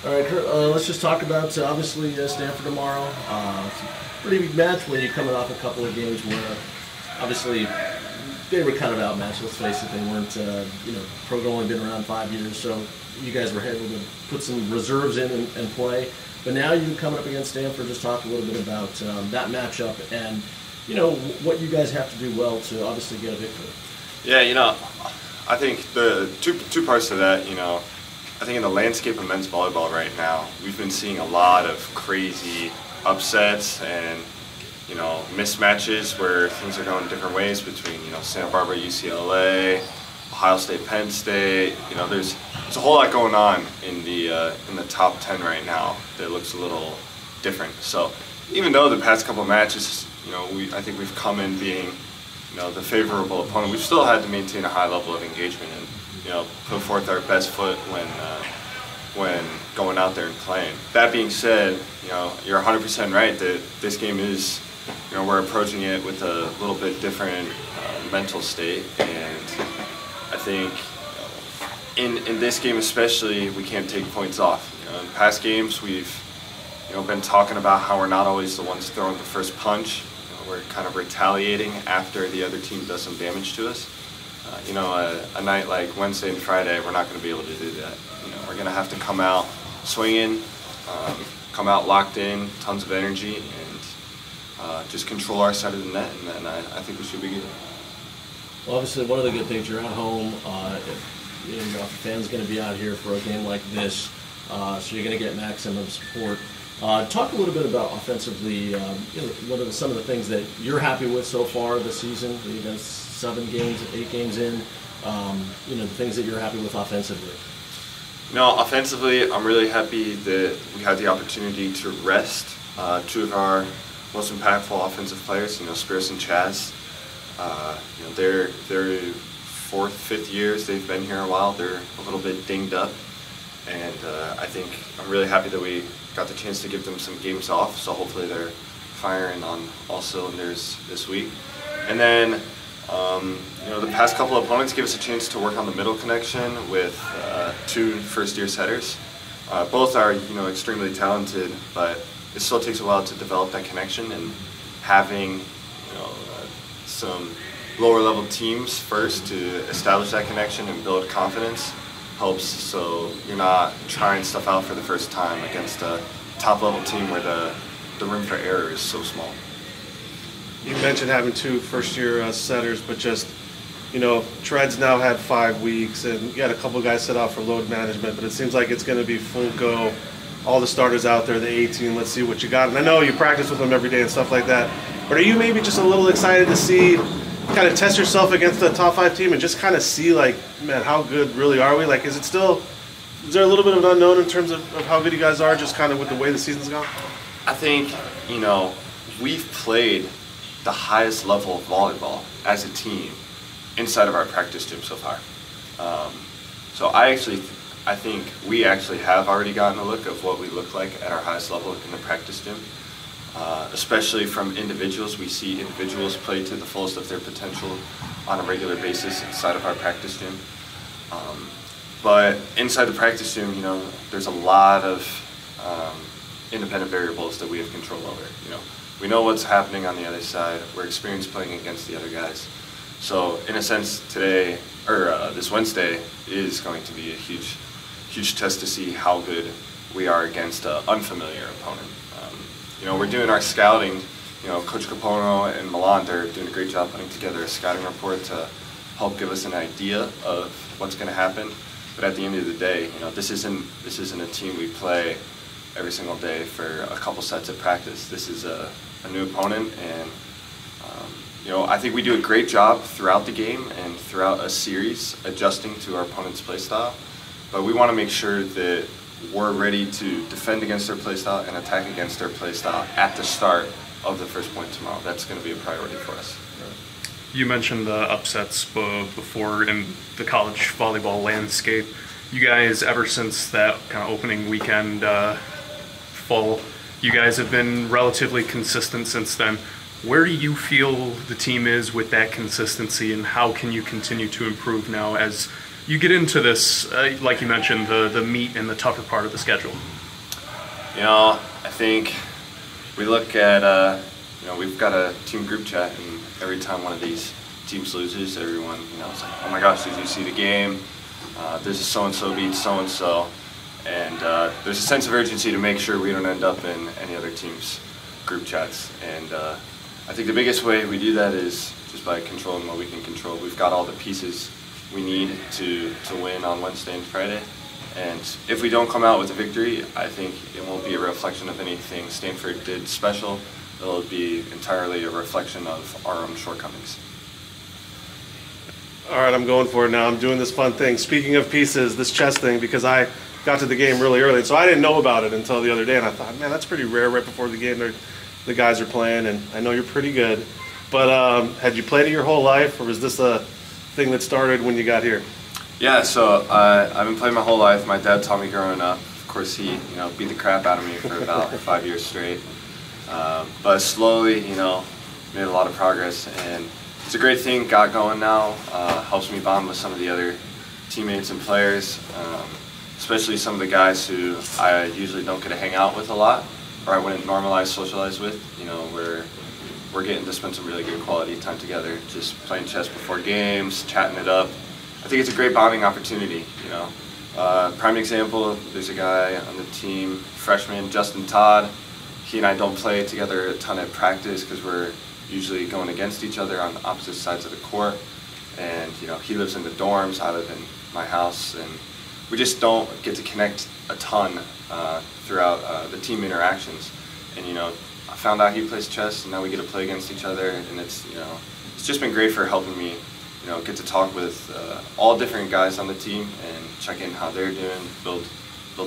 All right, Kurt, let's just talk about obviously Stanford tomorrow. It's a pretty big match when you're coming off a couple of games where obviously they were kind of outmatched. Let's face it, they weren't. Pro's only been around 5 years, so you guys were able to put some reserves in and play. But now you're coming up against Stanford. Just talk a little bit about that matchup and what you guys have to do well to obviously get a victory. Yeah, I think the two parts to that. I think in the landscape of men's volleyball right now, we've been seeing a lot of crazy upsets and mismatches where things are going different ways between Santa Barbara, UCLA, Ohio State, Penn State. There's a whole lot going on in the top 10 right now that looks a little different. So even though the past couple of matches, I think we've come in being the favorable opponent, we've still had to maintain a high level of engagement and put forth our best foot when going out there and playing. That being said, you're 100% right that this game is, we're approaching it with a little bit different mental state, and I think in this game especially, we can't take points off. In past games, we've been talking about how we're not always the ones throwing the first punch. We're kind of retaliating after the other team does some damage to us. A night like Wednesday and Friday, we're not going to be able to do that. We're going to have to come out swinging, come out locked in, tons of energy, and just control our side of the net, and then I think we should be good. Well, obviously, one of the good things, you're at home. Your fans going to be out here for a game like this, so you're going to get maximum support. Talk a little bit about offensively. What are some of the things that you're happy with so far this season? You guys 7 games, 8 games in. The things that you're happy with offensively. Offensively, I'm really happy that we had the opportunity to rest 2 of our most impactful offensive players. Spyros and Chakas. They're 4th, 5th years. They've been here a while. They're a little bit dinged up, and I think I'm really happy that we got the chance to give them some games off. So hopefully they're firing on all cylinders this week. And then the past couple of opponents give us a chance to work on the middle connection with 2 first-year setters. Both are extremely talented, but it still takes a while to develop that connection, and having some lower-level teams first to establish that connection and build confidence helps, so you're not trying stuff out for the first time against a top-level team where the room for error is so small. You mentioned having 2 first-year setters, but just, Tread's now had 5 weeks, and you got a couple guys set out for load management, but it seems like it's going to be full go. All the starters out there, the 18, let's see what you got. And I know you practice with them every day and stuff like that, but are you maybe just a little excited to see, kind of test yourself against the top 5 team and just kind of see, like, man, how good really are we? Like, is there a little bit of an unknown in terms of how good you guys are, just kind of with the way the season's gone? I think, we've played the highest level of volleyball as a team inside of our practice gym so far. So I think we actually have already gotten a look of what we look like at our highest level in the practice gym. Especially from individuals. We see individuals play to the fullest of their potential on a regular basis inside of our practice gym. But inside the practice gym, there's a lot of independent variables that we have control over. We know what's happening on the other side. We're experienced playing against the other guys. So in a sense, today, or this Wednesday, is going to be a huge test to see how good we are against an unfamiliar opponent. We're doing our scouting. Coach Capono and Milan, they're doing a great job putting together a scouting report to help give us an idea of what's going to happen. But at the end of the day, this isn't a team we play every single day for a couple sets of practice. This is a new opponent, and I think we do a great job throughout the game and throughout a series adjusting to our opponent's play style. But we want to make sure that we're ready to defend against their play style and attack against their play style at the start of the first point tomorrow. That's going to be a priority for us. You mentioned the upsets before in the college volleyball landscape. You guys, ever since that kind of opening weekend fall, you guys have been relatively consistent since then. Where do you feel the team is with that consistency, and how can you continue to improve now as you get into this, like you mentioned, the meat and the tougher part of the schedule? You know, I think we look at, you know, we've got a team group chat, and every time one of these teams loses, everyone, you know, it's like, oh my gosh, did you see the game? There's a so-and-so beat so-and-so. And there's a sense of urgency to make sure we don't end up in any other team's group chats. And I think the biggest way we do that is just by controlling what we can control. We've got all the pieces we need to win on Wednesday and Friday. And if we don't come out with a victory, I think it won't be a reflection of anything Stanford did special. It'll be entirely a reflection of our own shortcomings. All right, I'm going for it now. I'm doing this fun thing. Speaking of pieces, this chess thing, because I got to the game really early, so I didn't know about it until the other day, and I thought, man, that's pretty rare right before the game the guys are playing, and I know you're pretty good. But had you played it your whole life, or was this a thing that started when you got here? Yeah, so I've been playing my whole life. My dad taught me growing up. Of course, he beat the crap out of me for about 5 years straight. But slowly, made a lot of progress, and it's a great thing. Got going now. Helps me bond with some of the other teammates and players, especially some of the guys who I usually don't get to hang out with a lot, or I wouldn't normalize socialize with. We're getting to spend some really good quality time together, just playing chess before games, chatting it up. I think it's a great bonding opportunity. Prime example, there's a guy on the team, freshman Justin Todd. He and I don't play together a ton at practice because we're usually going against each other on opposite sides of the court. And he lives in the dorms, I live in my house, and we just don't get to connect a ton throughout the team interactions. And I found out he plays chess, and now we get to play against each other, and it's just been great for helping me get to talk with all different guys on the team and check in how they're doing, build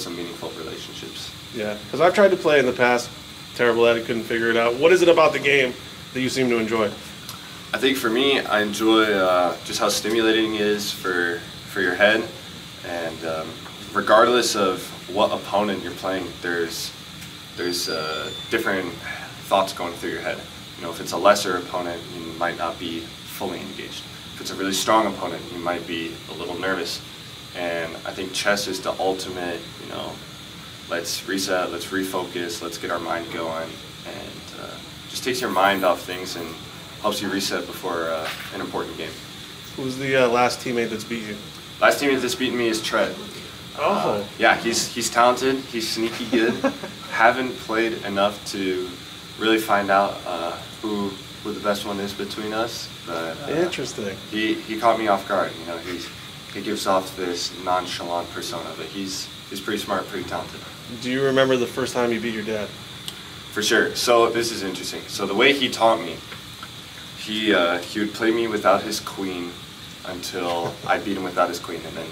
some meaningful relationships. Yeah, because I've tried to play in the past, terrible at it, couldn't figure it out. What is it about the game that you seem to enjoy? I think for me, I enjoy just how stimulating it is for your head, and regardless of what opponent you're playing, there's different thoughts going through your head. If it's a lesser opponent, you might not be fully engaged. If it's a really strong opponent, you might be a little nervous. And I think chess is the ultimate, let's reset, let's refocus, let's get our mind going, and just takes your mind off things and helps you reset before an important game. Who's the last teammate that's beat you? Last teammate that's beaten me is Tread. Oh. Yeah, he's talented, he's sneaky good. Haven't played enough to really find out who the best one is between us. But interesting. He caught me off guard. He gives off this nonchalant persona, but he's pretty smart, pretty talented. Do you remember the first time you beat your dad? For sure. So this is interesting. So the way he taught me, he would play me without his queen until I beat him without his queen, and then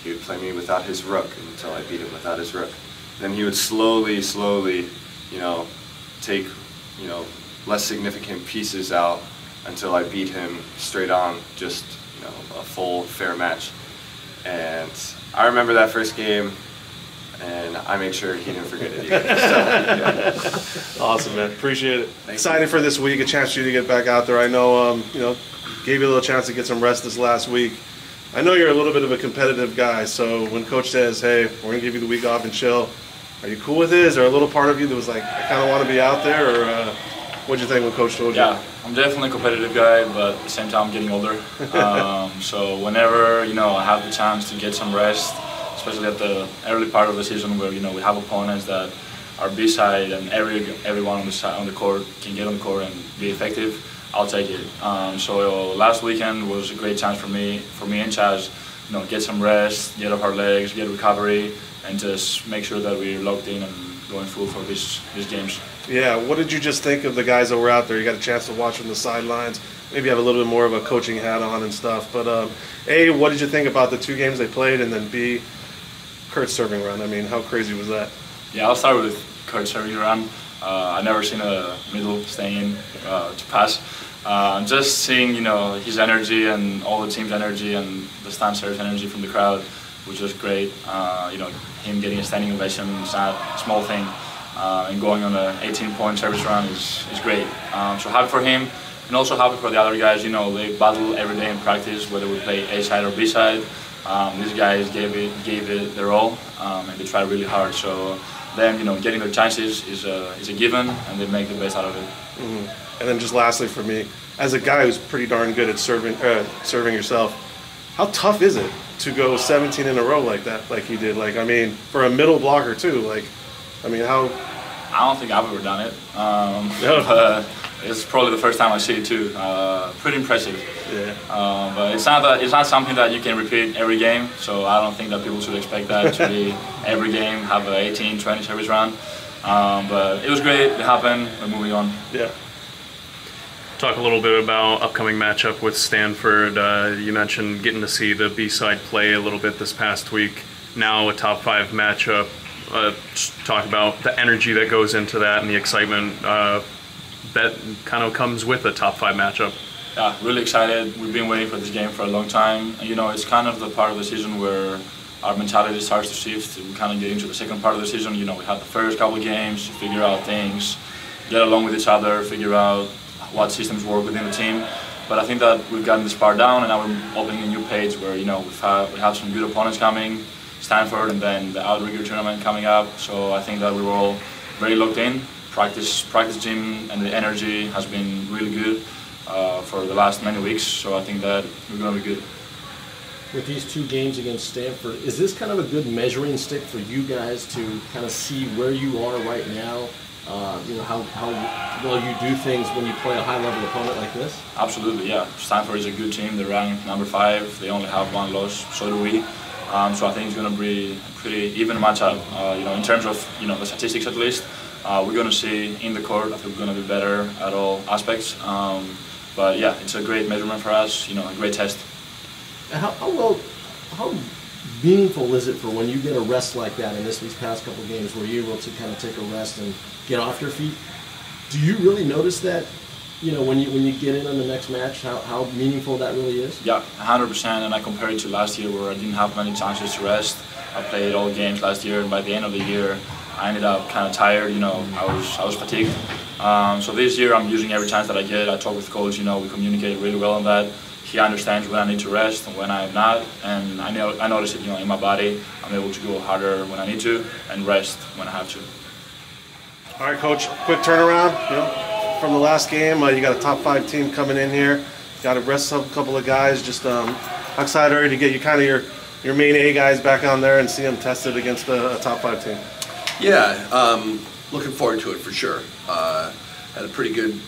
he would play me without his rook until I beat him without his rook. Then he would slowly, take, less significant pieces out until I beat him straight on, just, a full fair match. And I remember that first game, and I made sure he didn't forget it either. So, yeah. Awesome, man. Appreciate it. Excited for this week, a chance for you to get back out there. I know, gave you a little chance to get some rest this last week. I know you're a little bit of a competitive guy, so when Coach says, hey, we're going to give you the week off and chill, are you cool with it? Is there a little part of you that was like, I kind of want to be out there, or what'd you think when Coach told you? Yeah, I'm definitely a competitive guy, but at the same time, I'm getting older. So whenever, I have the chance to get some rest, especially at the early part of the season where, we have opponents that are B-side and everyone on the court can get on the court and be effective, I'll take it. So last weekend was a great chance for me and Chaz, get some rest, get off our legs, get recovery, and just make sure that we're locked in and going full for these games. Yeah, what did you just think of the guys that were out there? You got a chance to watch from the sidelines, maybe have a little bit more of a coaching hat on and stuff. But A, what did you think about the two games they played? And then B, Kurt's serving run. I mean, how crazy was that? Yeah, I'll start with Kurt's serving run. I've never seen a middle staying in to pass. Just seeing, his energy and all the team's energy and the stand service energy from the crowd was just great. Him getting a standing ovation is not a small thing. And going on an 18-point service run is great. So happy for him, and also happy for the other guys. They battle every day in practice, whether we play A-side or B-side. These guys gave it their all, and they tried really hard. So them, getting their chances is a given, and they make the best out of it. Mm-hmm. And then just lastly for me, as a guy who's pretty darn good at serving yourself, how tough is it to go 17 in a row like that, like you did? Like, I mean, for a middle blocker too. Like, I mean, how? I don't think I've ever done it. No. But it's probably the first time I see it too. Pretty impressive. Yeah. But it's not something that you can repeat every game. So I don't think that people should expect that to be every game, have an 18, 20 service round. But it was great. It happened. We're moving on. Yeah. Talk a little bit about upcoming matchup with Stanford. You mentioned getting to see the B-side play a little bit this past week. Now a top 5 matchup. Just talk about the energy that goes into that and the excitement that kind of comes with a top 5 matchup. Yeah, really excited. We've been waiting for this game for a long time. It's kind of the part of the season where our mentality starts to shift. We kind of get into the second part of the season. We had the first couple of games, figure out things, get along with each other, figure out what systems work within the team. But I think that we've gotten this part down, and now we're opening a new page where we have some good opponents coming, Stanford, and then the Outrigger tournament coming up. So I think that we were all very locked in. Practice gym and the energy has been really good for the last many weeks. So I think that we're going to be good. With these 2 games against Stanford, is this kind of a good measuring stick for you guys to kind of see where you are right now? How well you do things when you play a high-level opponent like this? Absolutely, yeah. Stanford is a good team. They're ranked number 5. They only have 1 loss. So do we. So I think it's going to be a pretty even matchup. In terms of the statistics at least, we're going to see in the court. I think we're going to be better at all aspects. But yeah, it's a great measurement for us. A great test. How meaningful is it for when you get a rest like that in these past couple of games where you're able to kind of take a rest and get off your feet? Do you really notice that, when you get in on the next match, how meaningful that really is? Yeah, 100%. And I compare it to last year where I didn't have many chances to rest. I played all games last year, and by the end of the year, I ended up kind of tired. I was fatigued. So this year, I'm using every chance that I get. I talk with coach. We communicate really well on that. He understands when I need to rest and when I'm not, and I notice it, in my body. I'm able to go harder when I need to and rest when I have to. All right, Coach. Quick turnaround. From the last game, you got a top 5 team coming in here. Got to rest a couple of guys. Just excited already to get you kind of your main A guys back on there and see them tested against a top 5 team. Yeah, looking forward to it for sure. Had a pretty good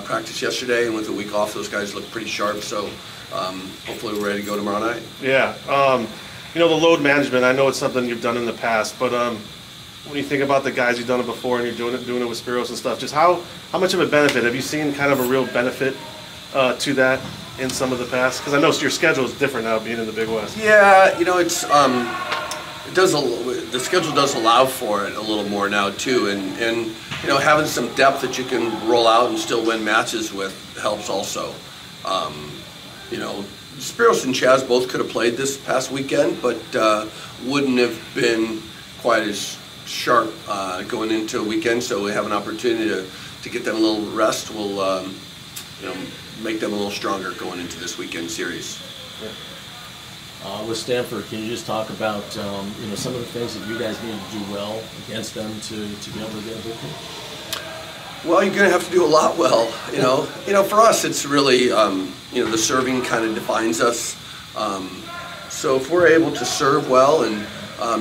practice yesterday, and with a week off, those guys look pretty sharp. So hopefully we're ready to go tomorrow night. Yeah, the load management. I know it's something you've done in the past, but when you think about the guys you've done it before and you're doing it with Spyros and stuff, just how much of a benefit have you seen? Kind of a real benefit to that in some of the past? Because I know your schedule is different now, being in the Big West. Yeah, it's the schedule does allow for it a little more now too, and having some depth that you can roll out and still win matches with helps also. Spyros and Chaz both could have played this past weekend, but wouldn't have been quite as sharp going into a weekend. So we have an opportunity to get them a little rest. We'll make them a little stronger going into this weekend series. Yeah. With Stanford, can you just talk about some of the things that you guys need to do well against them to be able to get a victory? Well, you're going to have to do a lot well. For us, it's really the serving kind of defines us. So if we're able to serve well and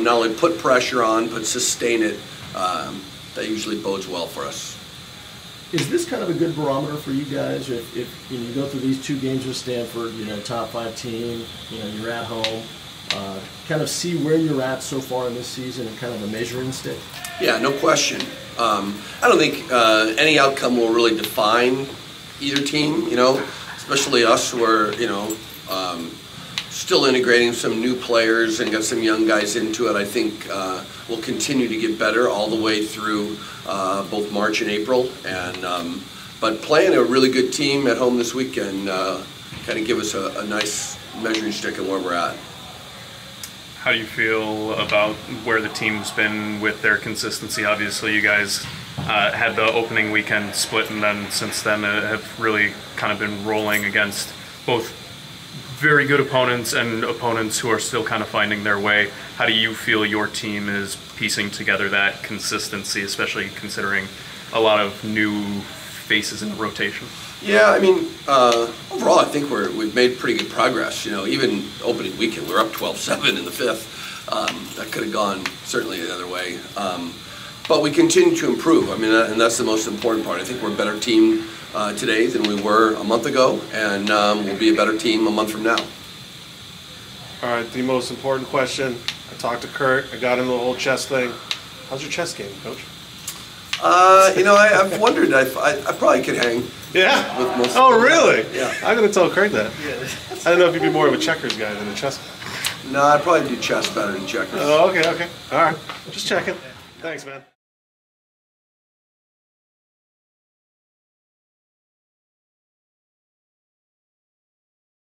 not only put pressure on but sustain it, that usually bodes well for us. Is this kind of a good barometer for you guys? If you go through these 2 games with Stanford, top 5 team, you're at home, kind of see where you're at so far in this season and kind of a measuring stick? Yeah, no question. I don't think any outcome will really define either team, especially us who are, still integrating some new players and got some young guys into it. I think we'll continue to get better all the way through both March and April. And but playing a really good team at home this weekend kind of give us a nice measuring stick of where we're at. How do you feel about where the team's been with their consistency? Obviously, you guys had the opening weekend split, and then since then have really kind of been rolling against both very good opponents and opponents who are still kind of finding their way. How do you feel your team is piecing together that consistency, especially considering a lot of new faces in the rotation? Yeah, I mean, overall, I think we've made pretty good progress. You know, even opening weekend, we were up 12-7 in the fifth. That could have gone certainly the other way. But we continue to improve. I mean, and that's the most important part. I think we're a better team today than we were a month ago, and we'll be a better team a month from now. All right, the most important question. I talked to Kurt. I got into the whole chess thing. How's your chess game, Coach? You know, I've wondered. I probably could hang. Yeah? With most Oh, of them. really? Yeah. I'm going to tell Kurt that. I don't know if you'd be more of a checkers guy than a chess guy. No, I'd probably do chess better than checkers. Oh, okay. All right. Just checking. Thanks, man.